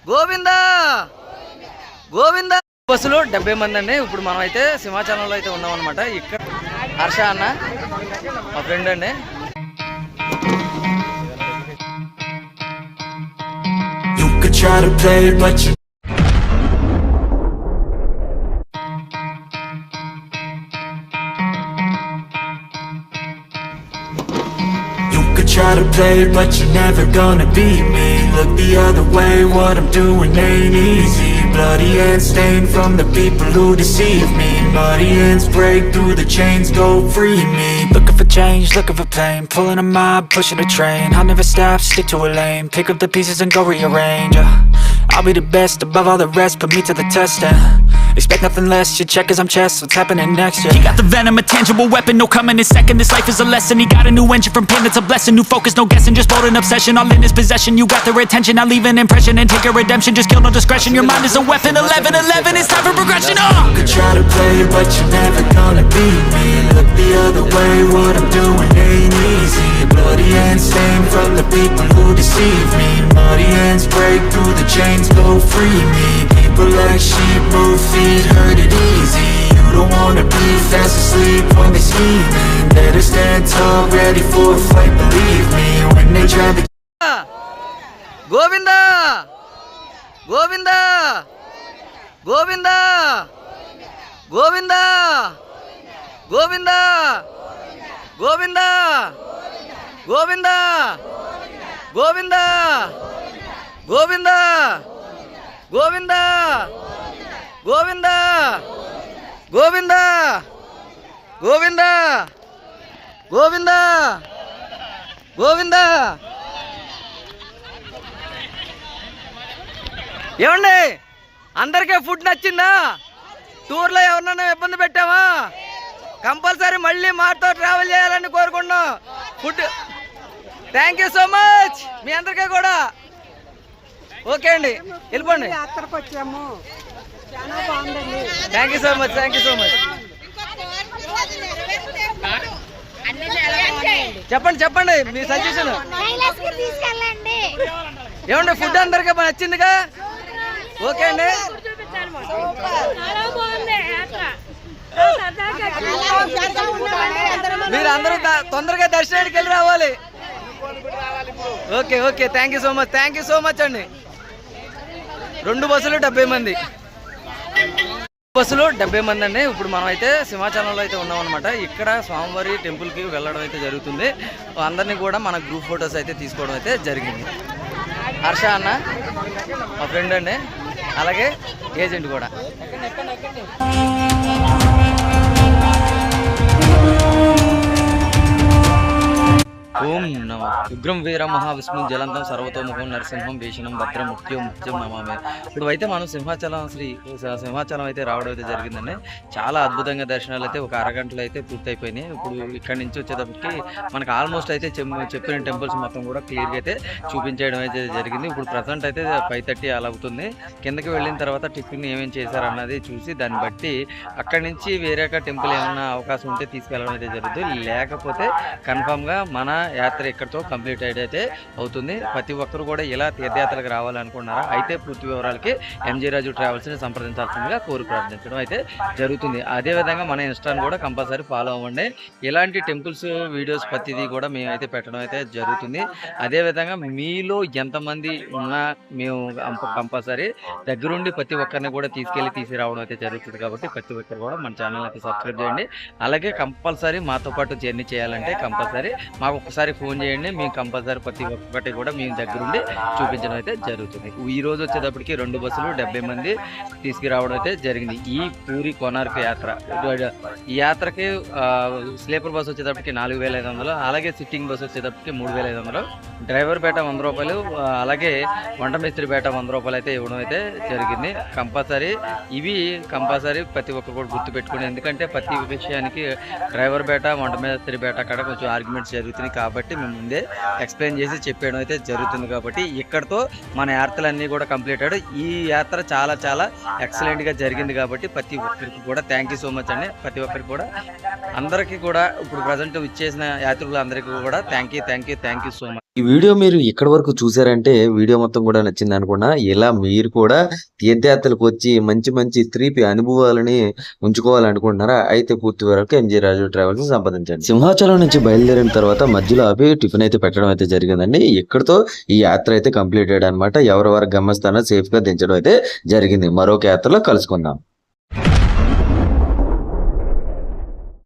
గోవింద గోవింద. బస్సులో 70 మంది అండి. ఇప్పుడు మనం అయితే సింహాచలంలో అయితే ఉన్నాం అనమాట. ఇక్కడ హర్ష అన్న మా ఫ్రెండ్ అండి. Try to play but you're never gonna beat me. Look the other way, what I'm doing ain't easy. Bloody hands stained from the people who deceive me. Muddy hands break through the chains, go free me. Looking for change, looking for pain. Pulling a mob, pushing a train. I'll never stop, stick to a lane. Pick up the pieces and go rearrange. I'll be the best above all the rest, put me to the test and expect nothing less, you check as I'm chess, what's happening next, yeah. He got the venom, a tangible weapon, no coming in second. This life is a lesson, he got a new engine from pain, that's a blessing. New focus, no guessing, just bold and obsession. All in his possession, you got their attention. I'll leave an impression and take a redemption. Just kill, no discretion, your mind is a weapon. 11-11, it's time for progression, You could try to play, but you're never gonna beat me. Look the other way, what I'm doing ain't easy. Bloody hands stained from the people who deceive me. Muddy hands break through the chains, go free me. People like sheep move feet, hurt it easy. You don't wanna be fast asleep when they scheming. Better stand tall, ready for a fight, believe me. When they try to Govinda Govinda Govinda Govinda Govinda Govinda Govinda Govinda Govinda Govinda Govinda Govinda Govinda Govinda Govinda. ఏమండి అందరికీ food నచ్చిందా? టూర్లో ఎవరినైనా ఇబ్బంది పెట్టావా? Compulsory మళ్ళీ మాతో travel చేయాలని కోరుకుంటున్నాం. Food thank you so much మీ అందరికీ కూడా. ఓకే అండి వెళ్ళిపోండి. Thank you so much, thank you so much. చెప్పండి చెప్పండి మీ సజెషన్ ఏమండి? ఫుడ్ అందరికీ నచ్చిందిగా? ఓకే అండి. మీరు అందరూ తొందరగా దర్శనానికి వెళ్ళి రావాలి. Okay okay thank you so much, thank you so much అండి. 2 బస్సులు 70 మంది. బస్సులో 70 మంది అండి. ఇప్పుడు మనం అయితే సింహాచలంలో అయితే ఉన్నాం అనమాట. ఇక్కడ స్వామివారి టెంపుల్కి వెళ్ళడం అయితే జరుగుతుంది. అందరినీ కూడా మన గ్రూప్ ఫొటోస్ అయితే తీసుకోవడం అయితే జరిగింది. హర్ష అన్న మా ఫ్రెండ్ అండి, అలాగే ఏజెంట్ కూడా. ఓం నమ ఉగ్రం వీర మహావిష్ణు జలంతం సర్వతోముఖం నరసింహం భీషణం భద్రం ముఖ్యం ముఖ్యం నమామే. ఇప్పుడు అయితే మనం సింహాచలం అయితే రావడం అయితే జరిగిందండి. చాలా అద్భుతంగా దర్శనాలు అయితే ఒక అరగంటలో అయితే పూర్తయిపోయినాయి. ఇప్పుడు ఇక్కడ నుంచి వచ్చేటప్పటికి మనకు ఆల్మోస్ట్ అయితే చెప్పిన టెంపుల్స్ మొత్తం కూడా క్లియర్గా అయితే చూపించడం అయితే జరిగింది. ఇప్పుడు ప్రజెంట్ అయితే 5:30 అలా అవుతుంది. కిందకి వెళ్ళిన తర్వాత టిఫిన్ ఏమేమి చేశారన్నది చూసి దాన్ని బట్టి అక్కడి నుంచి వేరే టెంపుల్ ఏమైనా అవకాశం ఉంటే తీసుకెళ్ళడం అయితే జరుగుతుంది. లేకపోతే కన్ఫామ్గా మన యాత్ర ఇక్కడితో కంప్లీట్ అయితే అవుతుంది. ప్రతి ఒక్కరు కూడా ఇలా తీర్థయాత్రలకు రావాలనుకున్నారా అయితే పూర్తి వివరాలకి ఎంజీ రాజు ట్రావెల్స్ని సంప్రదించాల్సిందిగా కోరి ప్రార్థించడం అయితే జరుగుతుంది. అదేవిధంగా మన ఇన్స్టాని కూడా కంపల్సరీ ఫాలో అవ్వండి. ఇలాంటి టెంపుల్స్ వీడియోస్ ప్రతిదీ కూడా మేమైతే పెట్టడం అయితే జరుగుతుంది. అదేవిధంగా మీలో ఎంతమంది ఉన్నా మేము కంపల్సరీ దగ్గరుండి ప్రతి ఒక్కరిని కూడా తీసుకురావడం అయితే జరుగుతుంది. కాబట్టి ప్రతి ఒక్కరు కూడా మన ఛానల్ అయితే సబ్స్క్రైబ్ చేయండి. అలాగే కంపల్సరీ మాతో పాటు జర్నీ చేయాలంటే కంపల్సరీ మాకు ఒకసారి ఫోన్ చేయండి. మేము కంపల్సరీ ప్రతి ఒక్కటి కూడా మేము దగ్గరుండి చూపించడం అయితే జరుగుతుంది. ఈ రోజు వచ్చేటప్పటికి 2 బస్సులు 70 మంది తీసుకురావడం అయితే జరిగింది. ఈ పూరి కోనార్క్ యాత్ర, ఈ యాత్రకి స్లీపర్ బస్సు వచ్చేటప్పటికి 4,500, అలాగే సిట్టింగ్ బస్సు వచ్చేటప్పటికి 3,500, డ్రైవర్ పేట 100 రూపాయలు, అలాగే వంట మేస్త్రి పేట 100 రూపాయలు అయితే ఇవ్వడం అయితే జరిగింది. ఇవి కంపల్సరీ ప్రతి ఒక్కరు కూడా గుర్తుపెట్టుకోండి. ఎందుకంటే ప్రతి విషయానికి డ్రైవర్ పేట వంట మేస్త్రి పేట అక్కడ కొంచెం ఆర్గ్యుమెంట్స్ జరుగుతుంది. కాబట్టి మేము ముందే ఎక్స్ప్లెయిన్ చేసి చెప్పేయడం అయితే జరుగుతుంది. కాబట్టి ఇక్కడతో మన యాత్రలన్నీ కూడా కంప్లీట్ అయ్యాడు. ఈ యాత్ర చాలా చాలా ఎక్సలెంట్గా జరిగింది. కాబట్టి ప్రతి ఒక్కరికి కూడా థ్యాంక్ యూ సో మచ్ అండి. ప్రతి ఒక్కరికి కూడా అందరికీ కూడా ఇప్పుడు ప్రజెంట్ ఇచ్చేసిన యాత్రికులు అందరికీ కూడా థ్యాంక్ యూ సో మచ్. ఈ వీడియో మీరు ఇక్కడి వరకు చూసారంటే వీడియో మొత్తం కూడా నచ్చింది అనుకున్నా. ఇలా మీరు కూడా తీర్థయాత్రలకు వచ్చి మంచి మంచి ట్రిప్ అనుభవాలని ఉంచుకోవాలనుకుంటున్నారా? అయితే పూర్తి వరకు ఎంజీ రాజు ట్రావెల్స్ సంప్రదించండి. సింహాచలం నుంచి బయలుదేరిన తర్వాత మధ్యలో ఆపి టిఫిన్ అయితే పెట్టడం అయితే జరిగిందండి. ఇక్కడితో ఈ యాత్ర అయితే కంప్లీటెడ్ అనమాట. ఎవరెవరి గమ్యస్థానం సేఫ్ గా దించడం అయితే జరిగింది. మరొక యాత్రలో కలుసుకుందాం.